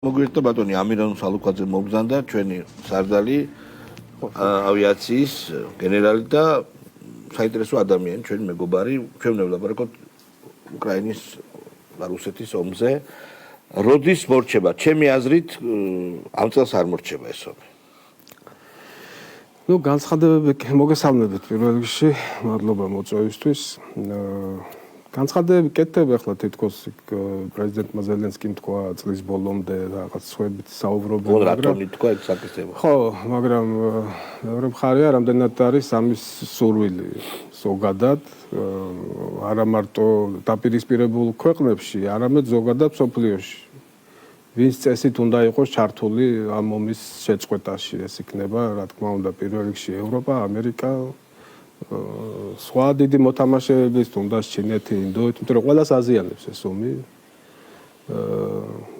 მოგვიერთდა ბატონი ამირან სალუქვაძე მოგზანდა ჩვენი სარდალი ავიაციის გენერალი და საინტერესო ადამიანი ჩვენი მეგობარი ჩვენ ვლაპარაკობთ უკრაინის და რუსეთის ომზე როდის მორჩება ჩემი აზრით ამ წელს არ მორჩება ეს ომი ნუ განცხადებები მოგესალმებით პირველ რიგში მადლობა მოწვევისთვის განცხადებები კეთდება ახლა თითქოს პრეზიდენტმა ზელენსკიმ თქვა წლის ბოლომდე რაღაც სხვებით საუბრობენ მაგრამ თქვა ეს საკითხები ხო მაგრამ მეორე მხარეა რამდენად არის ამის სურვილი ზოგადად არა მარტო დაპირისპირებულ ქვეყნებში არამედ ზოგადად სოფლიოში ვინც წესით უნდა იყოს ჩართული ამ ომის შეწყვეტაში ეს იქნება რა თქმა უნდა პირველ რიგში ევროპა ამერიკა სხვა დიდი მოთამაშეების თუნდაც ჩინეთი, ინდოეთი, იმიტომ რომ ყველას აზიანებს ეს ომი.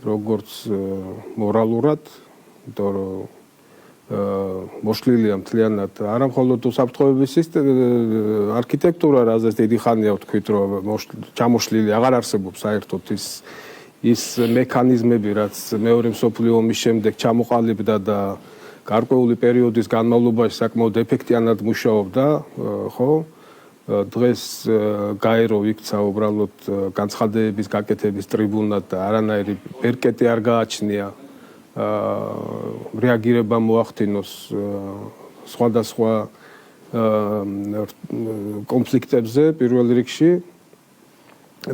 როგორც მორალურად, იმიტომ რომ მოშლილია მთლიანად არა მხოლოდ უსაფრთხოების არქიტექტურა, რაზეც დიდი ხანია ვთქვით, რომ ჩამოშლილი აღარ არსებობს საერთოდ ის მექანიზმები, რაც მეორე მსოფლიო ომის შემდეგ ჩამოყალიბდა და გარკვეული პერიოდის განმავლობაში საკმაოდ ეფექტიანად მუშაობდა, ხო? დღეს გაერო იქცა უბრალოდ განცხადებების გაკეთების ტრიბუნად და არანაირი პერკეტი არ გააჩნია რეაგირება მოახდინოს სხვადასხვა კონფლიქტებზე პირველ რიგში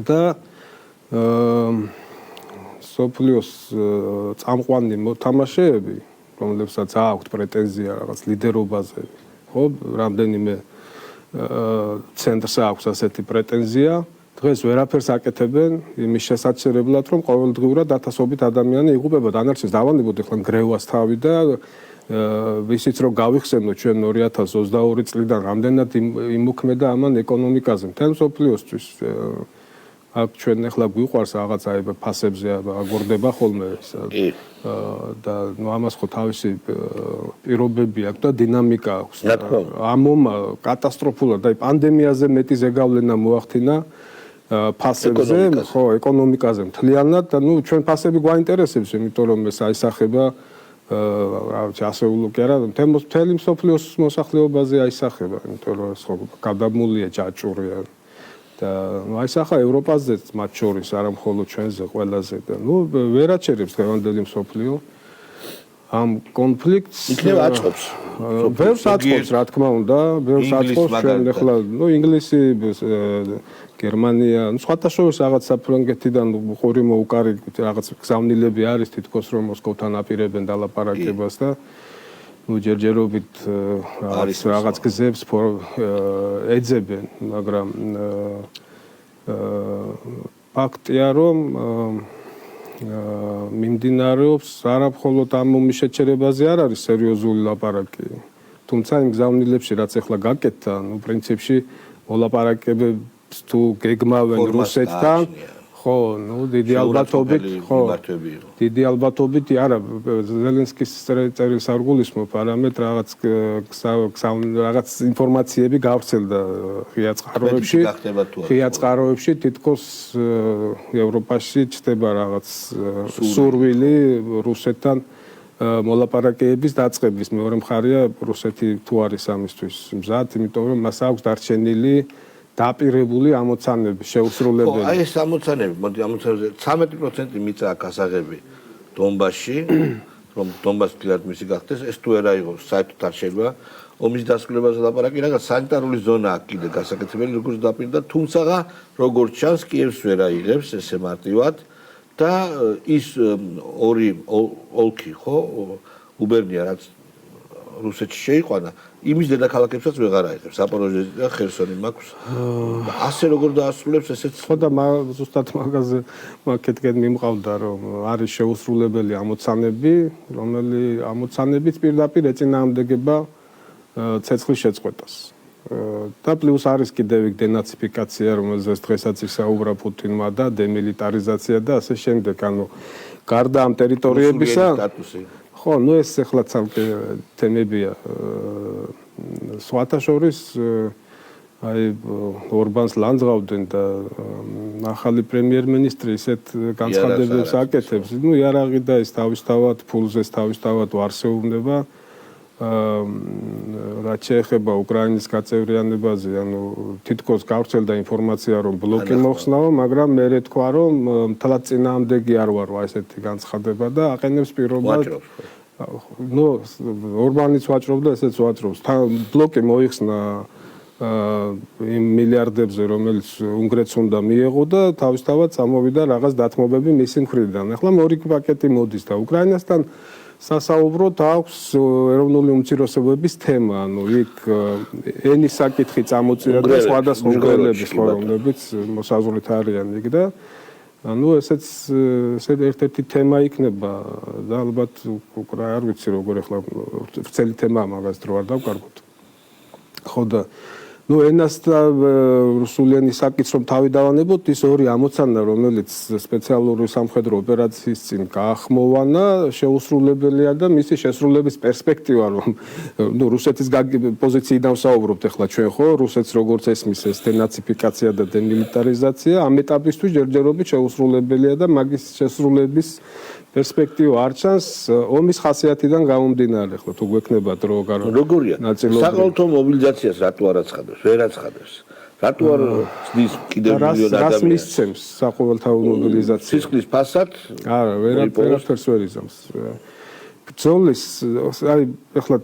და სოფლიოს წამყვანი მოთამაშეები რომლებსაც აქვთ პრეტენზია რაღაც ლიდერობაზე, ხო, რამდენიმე ცენტრს აქვს ასეთი პრეტენზია, დღეს ვერაფერს აკეთებენ იმის შესაძლებლად, რომ ყოველდღიურად ათასობით ადამიანი იღუპება. დანარჩენს დავანებოთ ახლა გრევას თავი და ვისიც რომ გავიხსენოთ ჩვენ 2022 წლიდან რამდენად იმოქმედა ამან ეკონომიკაზე, მთელ მსოფლიოსთვის. აქ ჩვენ ახლა გვიყვარს რაღაცა ფასებზე აგორდება ხოლმე და ნუ ამას ხო თავისი პირობები აქვს და დინამიკა აქვს. ამომ კატასტროფულად და პანდემიაზე მეტი ზეგავლენა მოახდინა ფასებზე, ხო, ეკონომიკაზე მთლიანად და ნუ ჩვენ ფასები გვაინტერესებს, იმიტომ რომ ეს აისახება რა ვიცი, ასეულო კი არა, მთელი მსოფლიოს მოსახლეობაზე აისახება, იმიტომ რომ ეს ხო გადამულია ჯაჭვურია. და აი სახა ევროპაზეც მათ შორის არა მხოლოდ ჩვენზე ყველაზე და ნუ ვერაჩერებს დღევანდელი მსოფლიო ამ კონფლიქტს იქნება აწყობს ბევრს აწყობს რა თქმა უნდა ბევრს აწყობს ჩვენ ახლა ნუ ინგლისი გერმანია ნუ სხვათა შორის რაღაც საფრანგეთიდან ყური მოუკარი რაღაც გზავნილები არის თითქოს რომ მოსკოვთან აპირებენ დალაპარაკებას და ну ჯერჯერობით რაღაც გზებს ეძებენ, მაგრამ ფაქტია რომ მიმდინარეობს არა მხოლოდ ამ ომის შეჩერებაზე არ არის სერიოზული ლაპარაკი. თუმცა იმ გზავნილებში რაც ახლა გაკეთდა, ну პრინციპში მოლაპარაკებებს თუ გეგმავენ რუსეთთან ხო, ну დიდი ალბათობით, ხო. დიდი ალბათობით არა ზელენსკის წერილს არ გულისხმობ, არამედ რაღაც ინფორმაციები გავრცელდა ღია წყაროებში თითქოს ევროპაში ჩდება რაღაც სურვილი რუსეთთან მოლაპარაკებების დაწყების. მეორე მხარეა რუსეთი თუ არის ამისთვის მზად, იმიტომ რომ მას აქვს დარჩენილი დაპირებული ამოცანები შეუსრულებელი. აი ეს ამოცანები, მოდი ამოცანებზე 13% მიწა აქვს ასაღები დონბასში, რომ დონბასი ფილად მისი გახდეს, ეს თუ არა იყოს საერთოდ არ შეიძლება ომის დასრულებაზე ლაპარაკი, რაღაც სანიტარული ზონა აქვს კიდე გასაკეთებელი, როგორც დაპირდა, თუმცა როგორც ჩანს კიევს ვერ აიღებს ესე მარტივად და ის ორი ოლქი, ხო, უბერნია რაც რუსეთში შეიყვანა, იმის დედაქალაქებსაც ვეღარ აიღებს, ზაპოროჟიე და ხერსონი მაქვს. ასე როგორ დაასრულებს ესეც? ხო და ზუსტად მაგაზე მაკეთკენ მიმყავდა, რომ არის შეუსრულებელი ამოცანები, რომელი ამოცანებით პირდაპირ ეწინააღმდეგება ცეცხლის შეწყვეტას. და პლუს არის კიდევ იქ დენაციფიკაცია, რომელზეც დღესაც ისაუბრა პუტინმა და დემილიტარიზაცია და ასე შემდეგ, ანუ გარდა ამ ტერიტორიებისა ხო, ну ეს ახლა ცალკე თემებია. სხვათა შორის აი ორბანს ლანძღავდნენ და ახალი პრემიერ-მინისტრი ისეთ განცხადებებს აკეთებს, ну იარაღი და ის თავისთავად ფულზეს თავისთავად ვარსეულდება. რაც შეეხება უკრაინის გაწევრიანებაზე, ანუ თითქოს გავრცელდა ინფორმაცია, რომ ბლოკი მოხსნაო, მაგრამ მე თქვა, რომ მთლად წინააღმდეგი არ ვარო ესეთი განცხადება და აყენებს პირობას. ну ორბანიც ვაჭრობდა, ესეც ვაჭრობს. ბლოკი მოიხსნა იმ მილიარდებზე, რომელიც უნგრეთს უნდა მიეღო და თავისთავად წამოვიდა რაღაც დათმობები მისი მხრიდან. ახლა მორი პაკეტი მოდის და უკრაინასთან სასაუბროდ აქვს ეროვნული უმცირესობების თემა, ანუ იქ ენის საკითხი წამოწია და სხვადასხვა უნგრელების რომლებიც მოსაზღვრით არიან იქ და ანუ ესეც ერთ-ერთი თემა იქნება და ალბათ არ ვიცი როგორ ახლა ვრცელი თემაა მაგას დრო არ დავკარგოთ. ხო და ну ენას და რუსული ენის საკითხს რომ თავი დავანებოთ, ის ორი ამოცანა, რომელიც სპეციალური სამხედრო ოპერაციის წინ გაახმოვანა, შეუსრულებელია და მისი შესრულების პერსპექტივა, რომ ну რუსეთის პოზიციიდან ვსაუბრობთ ახლა ჩვენ ხო, რუსეთს როგორც ესმის ეს დენაციფიკაცია და დემილიტარიზაცია, ამ ეტაპისთვის ჯერჯერობით შეუსრულებელია და მაგის შესრულების პერსპექტივა არ ჩანს ომის ხასიათიდან გამომდინარე, ხო თუ გვექნება დრო როგორია? საყოველთაო მობილიზაციას რატო არ აცხადებს? ვერ აცხადებს. რატო არ ცდის კიდევ მილიონ ადამიანს? რას მისცემს საყოველთაო მობილიზაცია? სისხლის ფასად? არა, ვერაფერს ვერ იზამს. ბრძოლის, აი, ახლა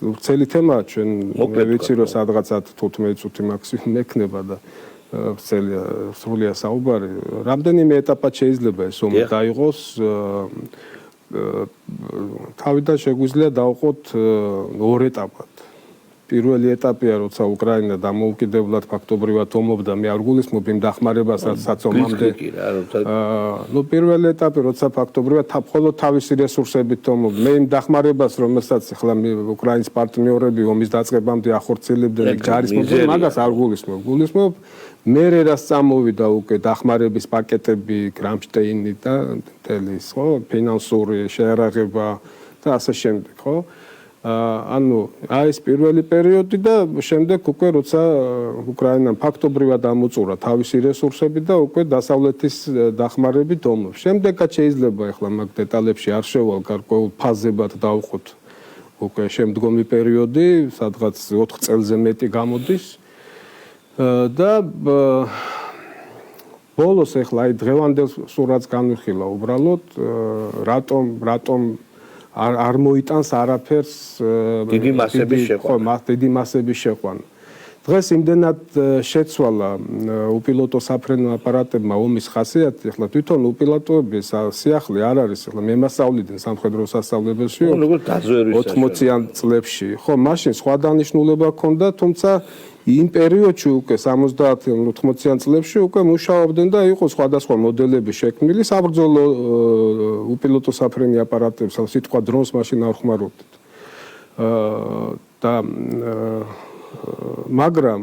ვრცელი თემაა ჩვენ, მე ვიცი რომ სადღაც 10-15 წუთი მაქსიმუმ ექნება და სრულია საუბარი. რამდენიმე ეტაპად შეიძლება ეს ომი დაიღოს. თავიდან შეგვიძლია დავყოთ ორ ეტაპად. პირველი ეტაპია, როცა უკრაინა დამოუკიდებლად ფაქტობრივად ომობდა, მე არ გულისხმობ იმ დახმარებას, რაც ომამდე. ну პირველი ეტაპი, როცა ფაქტობრივად მხოლოდ თავისი რესურსებით ომობდა, მე იმ დახმარებას, რომელსაც ახლა უკრაინის პარტნიორები ომის დაწყებამდე ახორციელებდნენ, ჯარისმობდნენ, მაგას არ გულისხმობ. გულისხმობ მერე რაც წამოვიდა უკვე დახმარების პაკეტები, კრამშტეინი და მთელი ის, ხო, ფინანსური შეერაღება და ასე შემდეგ, ხო? ანუ აი ეს პირველი პერიოდი და შემდეგ უკვე როცა უკრაინამ ფაქტობრივად ამოწურა თავისი რესურსები და უკვე დასავლეთის დახმარებით ომობს. შემდეგაც შეიძლება ახლა მაგ დეტალებში არ შევალ, გარკვეულ ფაზებად დავყოთ უკვე შემდგომი პერიოდი, სადღაც 4 წელზე მეტი გამოდის. და ბოლოს ახლა აი დღევანდელ სურათს განვიხილა უბრალოდ რატომ არ მოიტანს არაფერს დიდი მასების შეყვანა. დიდი მასების შეყვანა. დღეს იმდენად შეცვალა უპილოტო საფრენო აპარატებმა ომის ხასიათი, ახლა თვითონ უპილოტოების სიახლე არ არის, ახლა მე მასწავლიდნენ სამხედრო სასწავლებელში 80-იან წლებში. ხო, მაშინ სხვა დანიშნულება ჰქონდა, თუმცა იმ პერიოდში უკვე 70-80-იან წლებში უკვე მუშაობდნენ და იყო სხვადასხვა მოდელები შექმნილი საბრძოლო უპილოტო საფრენი აპარატებს, სიტყვა დრონს მაშინ არ ხმარობდით. და მაგრამ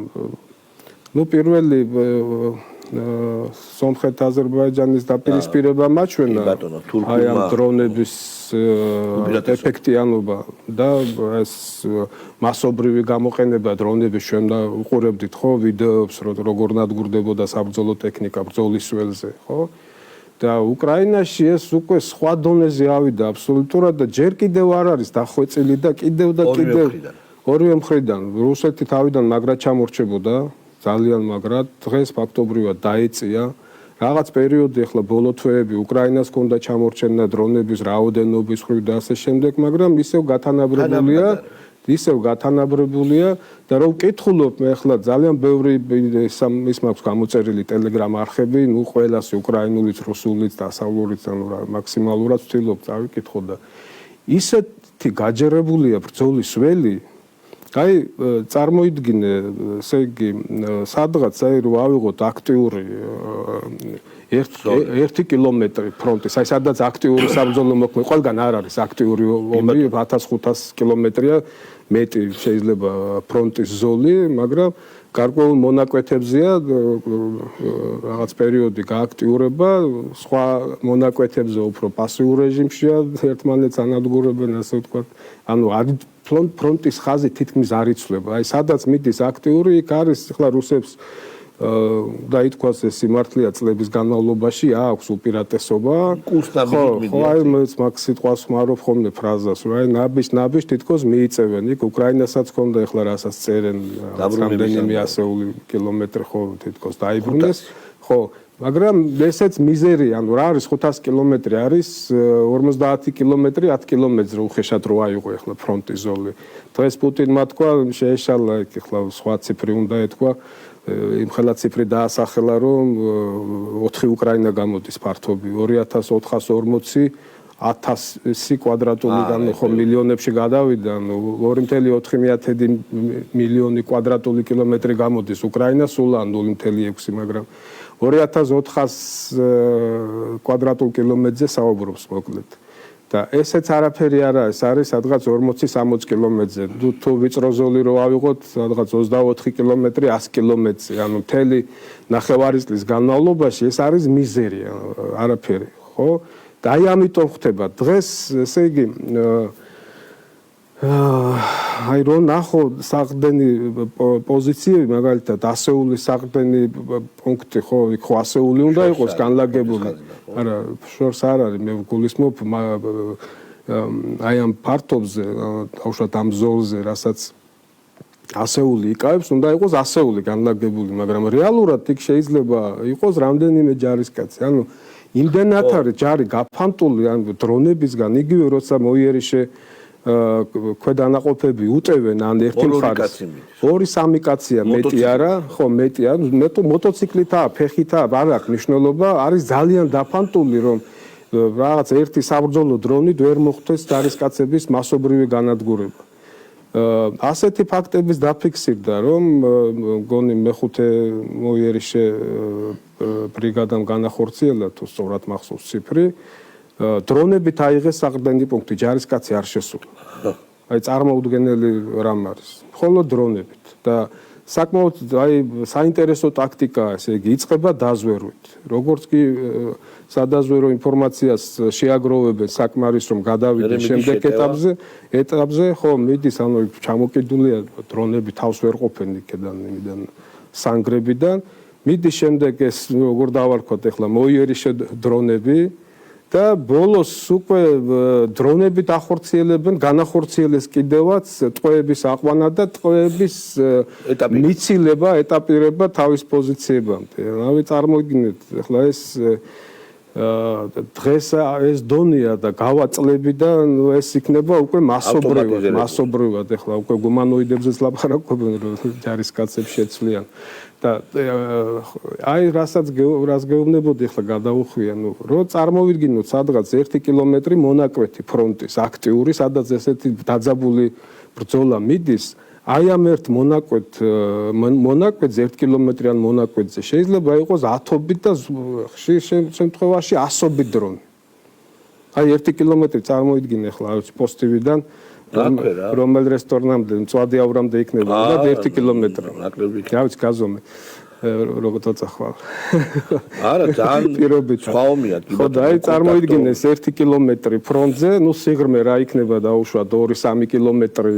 ну პირველი სომხეთ-აზერბაიჯანის დაპირისპირება მაჩვენა აი ამ დრონების ეფექტიანობა და ეს მასობრივი გამოყენება დრონების ჩვენ უყურებდით ხო ვიდეოებს როგორ ნადგურდებოდა საბრძოლო ტექნიკა ბრძოლის ველზე ხო და უკრაინაში ეს უკვე სხვა დონეზე ავიდა აბსოლუტურად და ჯერ კიდევ არ არის დახვეწილი და კიდევ ორივე მხრიდან რუსეთი თავიდან მაგრად ჩამორჩებოდა ძალიან მაგრად დღეს ფაქტობრივად დაეწია რაღაც პერიოდი ახლა ბოლო თვეები უკრაინას ჰქონდა ჩამორჩენა დრონების რაოდენობის ხრით და ასე შემდეგ მაგრამ ისევ გათანაბრებულია და რომ ვკითხულობ მე ახლა ძალიან ბევრი ის მაქვს გამოწერილი ტელეგრამ არხები ნუ ყველას უკრაინულიც რუსულიც დასავლურიც ანუ მაქსიმალურად ვთილობ წავიკითხო და ისეთი გაჯერებულია ბრძოლის ველი აი წარმოიდგინე ესე იგი სადღაც აი რო ავიღოთ აქტიური 1 კილომეტრი ფრონტის აი სადაც აქტიური საბრძოლო მოქმედება ყველგან არ არის აქტიური ომი 1500 კილომეტრია მეტი შეიძლება ფრონტის ზოლი მაგრამ გარკვეულ მონაკვეთებზეა რაღაც პერიოდი გააქტიურება, სხვა მონაკვეთებზე უფრო პასიურ რეჟიმშია, ერთმანეთს ანადგურებენ, ასე ვთქვათ. ანუ ფრონტის ხაზი თითქმის არ იცვლება. აი, სადაც მიდის აქტიური, იქ არის ახლა რუსებს და ითქვას ეს სიმართლეა წლების განმავლობაში აქვს უპირატესობა. ხო, აი მაგ სიტყვას ხმარობ ხოლმე ფრაზას, რომ აი ნაბიშ თითქოს მიიწევენ. იქ უკრაინასაც ხონდა ახლა რასაც წერენ რამდენიმე ასეული კილომეტრი ხო თითქოს დაიბრუნეს. ხო, მაგრამ ესეც მიზერია, ანუ რა არის 500 კილომეტრი არის 50 კილომეტრი 10 კილომეტრზე უხეშად რო აიღო ახლა ფრონტის ზოლი. დღეს პუტინმა თქვა შეეშალა იქ ახლა სხვა ციფრი უნდა ეთქვა. იმ ხელა ციფრი დაასახელა რომ 4 უკრაინა გამოდის ფართობი 2440 1000 კვადრატული ხო მილიონებში გადავიდა ანუ 2.4 მილიონი კვადრატული კილომეტრი გამოდის უკრაინა სულ ან 0.6 მაგრამ 2400 კვადრატულ კილომეტრზე საუბრობს მოკლედ და ესეც არაფერი არა ეს არის სადღაც 40-60 კილომეტრზე თუ ვიწრო ზოლი რო ავიღოთ სადღაც 24 კილომეტრი 100 კილომეტრზე ანუ მთელი ნახევარი წლის განმავლობაში ეს არის მიზერია არაფერი ხო და აი ამიტომ ხდება დღეს ესე იგი აი რო ნახო საყრდენი პოზიციები მაგალითად ასეული საყრდენი პუნქტი ხო იქ ხო ასეული უნდა იყოს განლაგებული არა შორს არ არის მე გულისმობ აი ამ ფართობზე თავშად ამ ზოლზე რასაც ასეული იკავებს უნდა იყოს ასეული განლაგებული მაგრამ რეალურად იქ შეიძლება იყოს რამდენიმე ჯარისკაცი ანუ იმდენად არის ჯარი გაფანტული ან დრონებისგან იგივე როცა მოიერიშე ქვედანაყოფები უტევენ ან ერთი მხარეს 2-3 კაცია მეტი არა ხო მეტია მოტოციკლითაა ფეხითაა არ აქვს მნიშვნელობა არის ძალიან დაფანტული რომ რაღაც ერთი საბრძოლო დრონით ვერ მოხდეს ჯარისკაცების მასობრივი განადგურება ასეთი ფაქტების დაფიქსირდა რომ გონი მეხუთე მოიერიშე ბრიგადამ განახორციელა თუ სწორად მახსოვს ციფრი დრონებით აიღეს საყრდენი პუნქტი ჯარისკაცი არ შესულა. აი წარმოუდგენელი რამ არის. ხოლო დრონებით და საკმაოდ აი საინტერესო ტაქტიკაა, ესე იგი იწყება დაზვერვით. როგორც კი სადაზვერო ინფორმაციას შეაგროვებენ საკმარის რომ გადავიდნენ შემდეგ ეტაპზე, ხო მიდის ანუ ჩამოკიდულია დრონები თავს ვერ ყოფენ იქიდან იმიდან სანგრებიდან. მიდის შემდეგ ეს როგორ დავარქვათ ახლა მოიერიშე დრონები და ბოლოს უკვე დრონებით ახორციელებენ, განახორციელეს კიდევაც ტყვეების აყვანა და ტყვეების მიცილება, ეტაპირება თავის პოზიციებამდე. რავი წარმოგიდგენთ, ახლა ეს დღეს ეს დონეა და გავაწლებიდან ეს იქნება უკვე მასობრივად, ახლა უკვე გუმანოიდებზეც ლაპარაკობენ, რომ ჯარისკაცებს შეცვლიან. და აი რას გეუბნებოდი ახლა გადავუხვია ნუ რო წარმოვიდგინოთ სადღაც 1 კილომეტრი მონაკვეთი ფრონტის აქტიური სადაც ესეთი დაძაბული ბრძოლა მიდის აი ამ ერთ მონაკვეთზე 1 კილომეტრიან მონაკვეთზე შეიძლება იყოს ათობით და ხშირ შემთხვევაში ასობით დრონი აი 1 კილომეტრი წარმოვიდგინე ახლა პოსტივიდან რომელ რესტორნამდე მწვადი ავრამდე იქნება და 1 კილომეტრი. რა ვიცი გაზომე როგორ წახვალ. არა ძალიან სხვაომია კი. ხო და აი წარმოიდგინეს 1 კილომეტრი ფრონტზე, ნუ სიღრმე რა იქნება დაუშვათ 2-3 კილომეტრი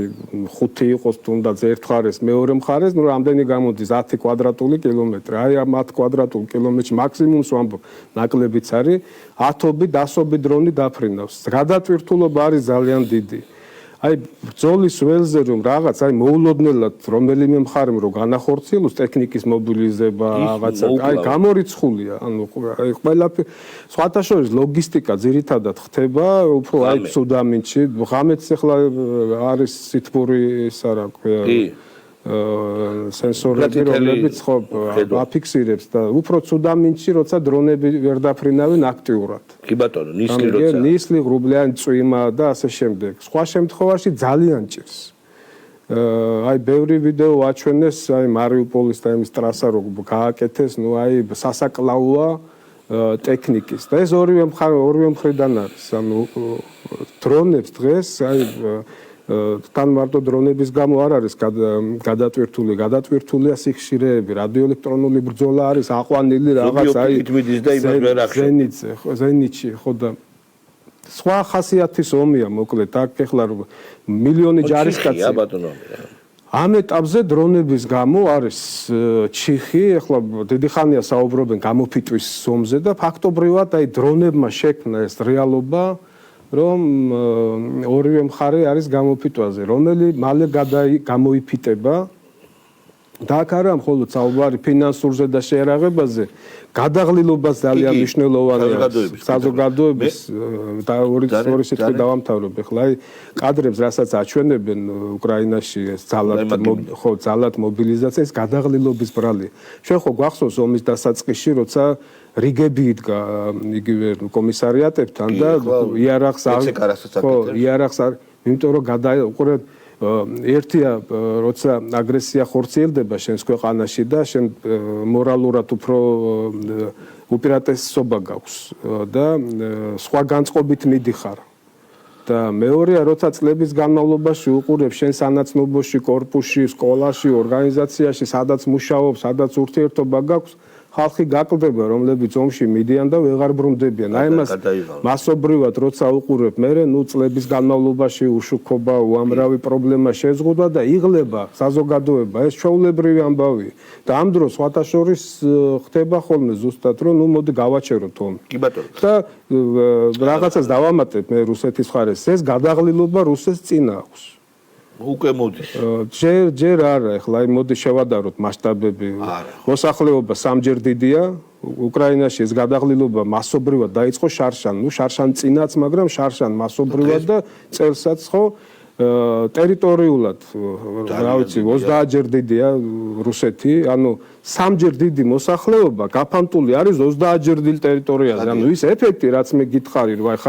5 იყოს თუნდაც ერთ მხარეს, მეორე მხარეს, ნუ რამდენი გამოდის 10 კვადრატული კილომეტრი. აი ამ 10 კვადრატულ კილომეტრში მაქსიმუმს ვამბობ, ნაკლებიც არის 10-ობით, 100-ობით დრონი დაფრინავს. გადატვირთულობა არის ძალიან დიდი. აი ბრძოლის ველზე რომ რაღაც აი მოულოდნელად რომელიმე მხარემ რომ განახორციელოს ტექნიკის მობილიზება რაღაცა აი გამორიცხულია ანუ აი ყველაფერი სხვათა შორის ლოგისტიკა ძირითადად ხდება უფრო აი სუდამინში ღამეც ახლა არის სითბური ის არა ქვია სენსორები რომლებიც ხო აფიქსირებს და უფრო სუდამინში როცა დრონები ვერ დაფრინავენ აქტიურად კი ბატონო ნისლი როცა ნისლი ღრუბლიანი წვიმა და ასე შემდეგ სხვა შემთხვევაში ძალიან ჭირს აი ბევრი ვიდეო აჩვენეს აი მარიუპოლის და იმის ტრასა რო გააკეთეს ნუ აი სასაკლაოა ტექნიკის და ეს ორივე მხრიდან არის ანუ დრონებს დღეს აი თან მარტო დრონების გამო არ არის გადატვირთულია სიხშირეები, რადიოელექტრონული ბრძოლა არის აყვანილი რაღაც აი ზენიტში ხო და სხვა ხასიათის ომია მოკლედ აქ ეხლა მილიონი ჯარისკაცი ამ ეტაპზე დრონების გამო არის ჩიხი, ეხლა დიდი ხანია საუბრობენ გამოფიტვის ომზე და ფაქტობრივად აი დრონებმა შექმნა ეს რეალობა, რომ ორივე მხარე არის გამოფიტვაზე, რომელიც მალე გამოიფიტება და აქ არა მხოლოდ საუბარი ფინანსურზე და შეერაღებაზე, გადაღლილობას ძალიან მნიშვნელოვანია საზოგადოების და ორი სიტყვით დავამთავრებ ახლა აი კადრებს რასაც აჩვენებენ უკრაინაში ეს ძალად მობილიზაციის გადაღლილობის ბრალი. ჩვენ ხო გვახსოვს ომის დასაწყისში როცა რიგები იდგა იგივე კომისარიატებთან და იარაღს იმიტომ რომ უყურეთ ერთია როცა აგრესია ხორციელდება შენს ქვეყანაში და შენ მორალურად უფრო უპირატესობა გაქვს და სხვა განწყობით მიდიხარ და მეორეა როცა წლების განმავლობაში უყურებ შენ სანაცნობოში, კორპუსში, სკოლაში, ორგანიზაციაში, სადაც მუშაობ, სადაც ურთიერთობა გაქვს ხალხი გაკლდება, რომლებიც ომში მიდიან და ვეღარ ბრუნდებიან. აი მას მასობრივად როცა უყურებ, მე წლების განმავლობაში უშუქობა, უამრავი პრობლემა შეზღუდვა და იღლება საზოგადოება, ეს ჩვეულებრივი ამბავია. და ამ დროს სხვათა შორის ხდება ხოლმე ზუსტად, რომ ნუ მოდი გავაჩეროთ ომი. კი ბატონო. და რაღაცას დავამატებ მე რუსეთის მხარეს, ეს გადაღლილობა რუსეთს წინ აქვს. უკვე მოდის. ჯერ არა, ეხლა აი მოდი შევადაროთ მასშტაბები. მოსახლეობა სამჯერ დიდია, უკრაინაში ეს გადაღლილობა მასობრივად დაიწყო შარშან, შარშან წინაც, მაგრამ შარშან მასობრივად და წელსაც ხო ტერიტორიულად, რა ვიცი, 30-ჯერ დიდია რუსეთი, ანუ სამჯერ დიდი მოსახლეობა გაფანტული არის 30-ჯერ დიდ ტერიტორიაზე. ანუ ის ეფექტი, რაც მე გითხარი, რომ აი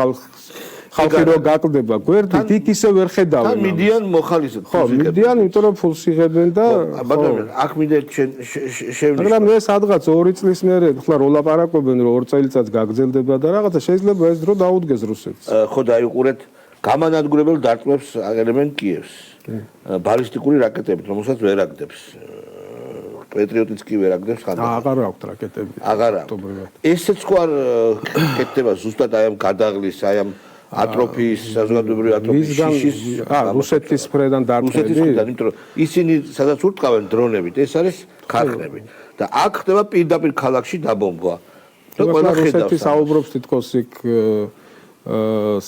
ხალხი რო გაკლდება გვერდით, იქ ისე ვერ ხედავენ. და მიდიან მოხალისედ. ხო, მიდიან, იმიტომ რომ ფულს იღებენ და ბატონო, აქ მინდა შევნიშნო. მაგრამ მე სადღაც 2 წლის მერე ხლა რო ლაპარაკობენ, რომ 2 წელიწადს გაგრძელდება და რაღაცა შეიძლება ეს დრო დაუდგეს რუსეთს. ხო და აი უყურეთ, გამანადგურებელ დარტყმებს აღერებენ კიევს. ბალისტიკური რაკეტებით, რომელსაც ვერ აგდებს. პეტრიოტიც კი ვერ აგდებს ხანდახან. აღარ აქვს რაკეტები. აღარ აქვს. ესეც ხო არ კეთდება ზუსტად აი ამ გადაღლის, აი ამ ატროფიის, საზოგადოებრივი ატროფიის შიშის რუსეთის მხრიდან დარტყმები, იმიტომ რომ ისინი სადაც ურტყავენ დრონებით, ეს არის ქარხნები და აქ ხდება პირდაპირ ქალაქში დაბომბვა. და ყველა ხედავს. რუსეთი საუბრობს თითქოს იქ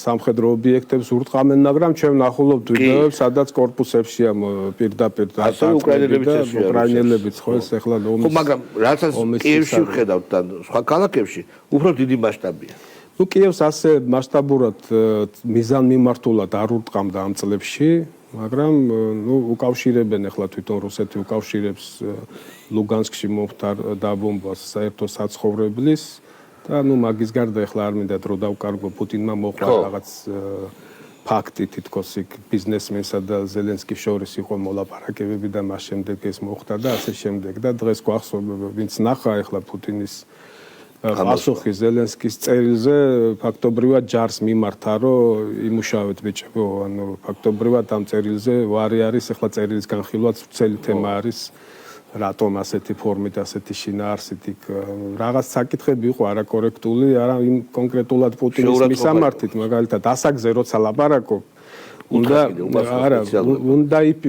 სამხედრო ობიექტებს ურტყამენ, მაგრამ ჩვენ ვნახულობთ ვიდეოებს, სადაც კორპუსებშია პირდაპირ უკრაინელებიც ხო ეს ახლა ომის. ხო, მაგრამ რასაც კიევში ვხედავთ და სხვა ქალაქებში უფრო დიდი მასშტაბია. ნუ კიევს ასე მასშტაბურად მიზანმიმართულად არ ურტყამდა ამ წლებში, მაგრამ ნუ უკავშირებენ ახლა თვითონ რუსეთი უკავშირებს ლუგანსკში მომხდარ დაბომბვას საერთო საცხოვრებლის და ნუ მაგის გარდა ახლა არ მინდა დრო დავკარგო პუტინმა მოყვა რაღაც ფაქტი თითქოს იქ ბიზნესმენსა და ზელენსკის შორის იყო მოლაპარაკებები და მას შემდეგ ეს მოხდა და ასე შემდეგ და დღეს გვახსოვს ვინც ნახა ახლა პუტინის პასუხი ზელენსკის წერილზე ფაქტობრივად ჯარს მიმართა რომ იმუშავეთ ბიჭებო ანუ ფაქტობრივად ამ წერილზე ვარი არის ახლა წერილის განხილვაც ცელი თემა არის რატომ ასეთი ფორმით ასეთი შინაარსით იქ რაღაც საკითხები იყო არაკორექტული არა იმ კონკრეტულად პუტინის მისამართით მაგალითად ასაგზე როცა ლაპარაკობ უნდა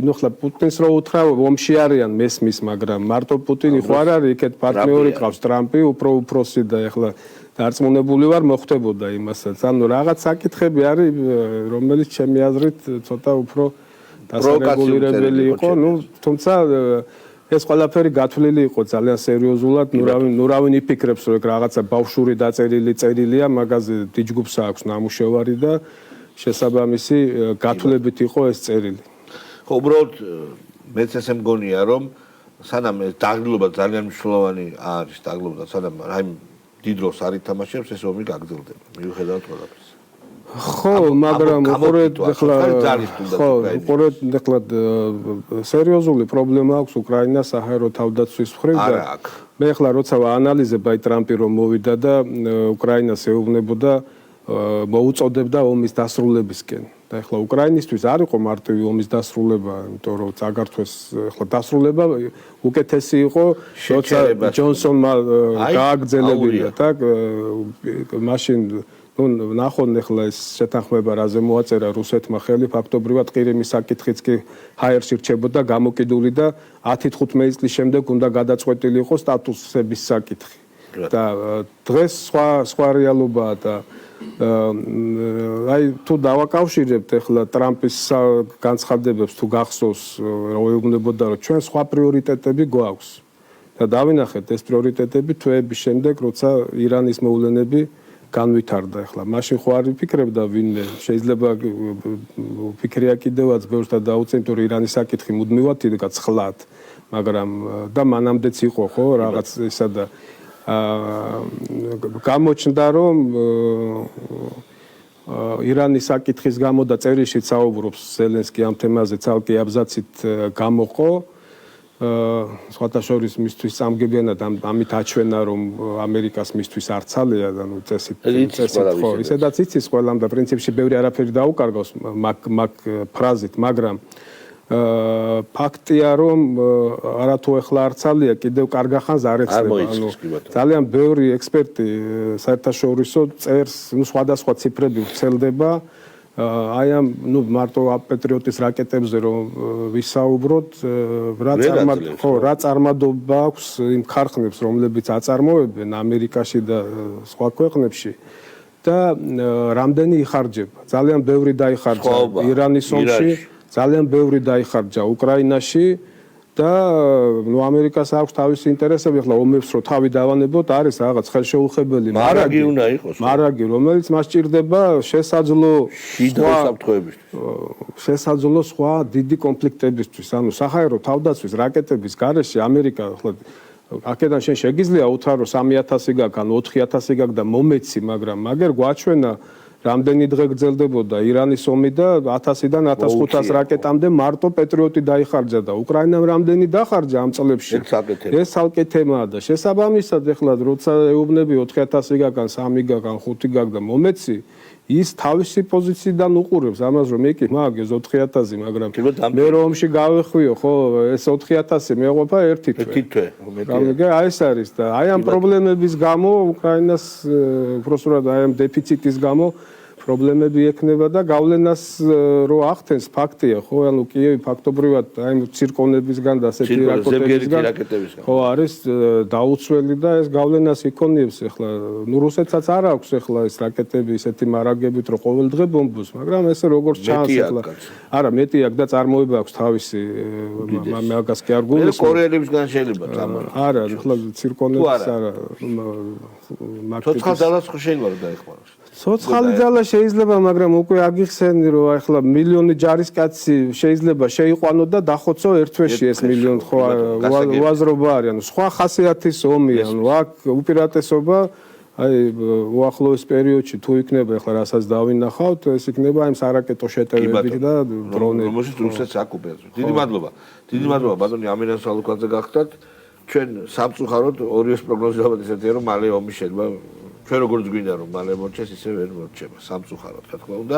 ნუ ხლა პუტინს რო უთხრა ომში არიან მესმის მაგრამ მარტო პუტინი ხო არ არის იქეთ პარტნიორი ყავს ტრამპი უფრო უფროსი და ეხლა დარწმუნებული ვარ მოხდებოდა იმასაც ანუ რაღაც საკითხები არის რომელიც ჩემი აზრით ცოტა უფრო დასარეგულირებელი იყო ნუ თუმცა ეს ყველაფერი გათვლილი იყო ძალიან სერიოზულად ნუ რავინ იფიქრებს რომ რაღაცა ბავშვური დაწერილი წერილია მაგაზე დიჯგუფს აქვს ნამუშევარი და შესაბამისი გათვლებით იყო ეს წერილი. ხო, უბრალოდ მეც ესე მგონია, რომ სანამ ეს დაღლილობა ძალიან მნიშვნელოვანი არის, დაღლილობა სანამ რაიმე დიდ როლს არ ითამაშებს, ეს ომი გაგრძელდება. მიუხედავად ყველაფერისა. ხო, მაგრამ უყურეთ ახლა სერიოზული პრობლემა აქვს უკრაინას საჰაერო თავდაცვის მხრივ და მე ახლა როცა ვაანალიზებ აი ტრამპი რომ მოვიდა და უკრაინას ეუბნებოდა მოუწოდებდა ომის დასრულებისკენ. და ეხლა უკრაინისთვის არ იყო მარტივი ომის დასრულება, იმიტომ რომ წაგართვეს ეხლა დასრულება უკეთესი იყო, როცა ჯონსონმა გააგრძელებინა და მაშინ ნახონ ეხლა ეს შეთანხმება რაზე მოაწერა რუსეთმა ხელი, ფაქტობრივად ყირიმის საკითხიც კი ჰაერში რჩებოდა გამოკიდული და 10-15 წლის შემდეგ უნდა გადაწყვეტილი იყოს სტატუსების საკითხი. და დღეს სხვა რეალობაა და აი თუ დავაკავშირებთ ეხლა ტრამპის განცხადებებს თუ გახსოვს რომ ეუბნებოდა რომ ჩვენ სხვა პრიორიტეტები გვაქვს და დავინახეთ ეს პრიორიტეტები თვეების შემდეგ როცა ირანის მოვლენები განვითარდა ეხლა მაშინ ხო არ ვიფიქრებდა ვინმე შეიძლება ფიქრია კიდევაც ბევრს და დაუწე იმიტომ რომ ირანის საკითხი მუდმივად იდგა ცხლად მაგრამ და მანამდეც იყო ხო რაღაც ისა და გამოჩნდა რომ ირანის საკითხის გამო და წერილშიც საუბრობს ზელენსკი ამ თემაზე ცალკე აბზაცით გამოყო სხვათა შორის მისთვის წამგებიანად ამით აჩვენა რომ ამერიკას მისთვის არ ცალია და ნუ წესით ხო ისედაც იცის ყველამ და პრინციპში ბევრი არაფერი დაუკარგავს მაგ ფრაზით მაგრამ ფაქტია რომ არათუ ეხლა არ ცალია კიდევ კარგა ხანს არ ეცდება ანუ ძალიან ბევრი ექსპერტი საერთაშორისო წერს ნუ სხვადასხვა ციფრები ვრცელდება აი ამ ნუ მარტო პატრიოტის რაკეტებზე რომ ვისაუბროთ რა წარმადობა აქვს იმ ქარხნებს რომლებიც აწარმოებენ ამერიკაში და სხვა ქვეყნებში და რამდენი იხარჯება ძალიან ბევრი დაიხარჯა ირანის ომში ძალიან ბევრი დაიხარჯა უკრაინაში და ნუ ამერიკას აქვს თავისი ინტერესები ახლა ომებს რო თავი დავანებოთ არის რაღაც ხელშეუხებელი მარაგი უნდა იყოს მარაგი რომელიც მას ჭირდება შესაძლო სხვა დიდი კონფლიქტებისთვის ანუ საჰაერო თავდაცვის რაკეტების გარეშე ამერიკა ახლა აქედან შენ შეგიძლია უთარო 3000 გაქ ან 4000 გაქ და მომეცი მაგრამ მაგერ გვაჩვენა რამდენი დღე გრძელდებოდა ირანის ომი და 1000-დან 1500 რაკეტამდე მარტო პატრიოტი დაიხარჯა და უკრაინამ რამდენი დახარჯა ამ წლებში ეს ცალკე თემაა და შესაბამისად ეხლა როცა ეუბნები 4000 გაგან 3 გაგან 5 გაგ და მომეცი ის თავისი პოზიციიდან უყურებს ამას რომ ეკი მაგ ეს 4000 მაგრამ მე რომ ომში გავეხვიო ხო ეს 4000 მეყოფა ერთი თვე აი ეს არის და აი ამ პრობლემების გამო უკრაინას უბრალოდ აი ამ დეფიციტის გამო პრობლემები ექნება და გავლენას რო ახდენს ფაქტია ხო ანუ კიევი ფაქტობრივად აი ცირკონებისგან და ასეთი რაკეტებისგან ხო არის დაუცველი და ეს გავლენას იქონიებს ახლა ნუ რუსეთსაც არ აქვს ახლა ეს რაკეტები ისეთი მარაგებით რომ ყოველდღე ბომბოს მაგრამ ესე როგორც ჩანს ახლა არა მეტი აქვს და წარმოება აქვს თავისი მაგას კი არ გულისხმობ კორეელებისგან შეიძლება წამოიღო არა ახლა ცირკონებს არა ცოცხალ ძალას ხო შეიძლება დაეხმაროს ცოცხალი ძალა შეიძლება, მაგრამ უკვე აგიხსენი, რომ ახლა მილიონი ჯარისკაცი შეიძლება შეიყვანო და დახოცო ერთ თვეში ეს მილიონი ხო უაზრობა არის, ანუ სხვა ხასიათის ომი, ანუ აქ უპირატესობა აი უახლოეს პერიოდში თუ იქნება ახლა რასაც დავინახავთ, ეს იქნება აი სარაკეტო შეტევებით და დრონებით. რომელშიც რუსეთს აკუპებს. დიდი მადლობა. დიდი მადლობა ბატონი ამირან სალუკაძე გახდათ. ჩვენ სამწუხაროდ ორივეს პროგნოზებად ესეთია რომ მალე ომი შეიძლება ჩვენ როგორც გვინდა რომ მალე მორჩეს ისე ვერ მორჩება სამწუხაროდ რა თქმა უნდა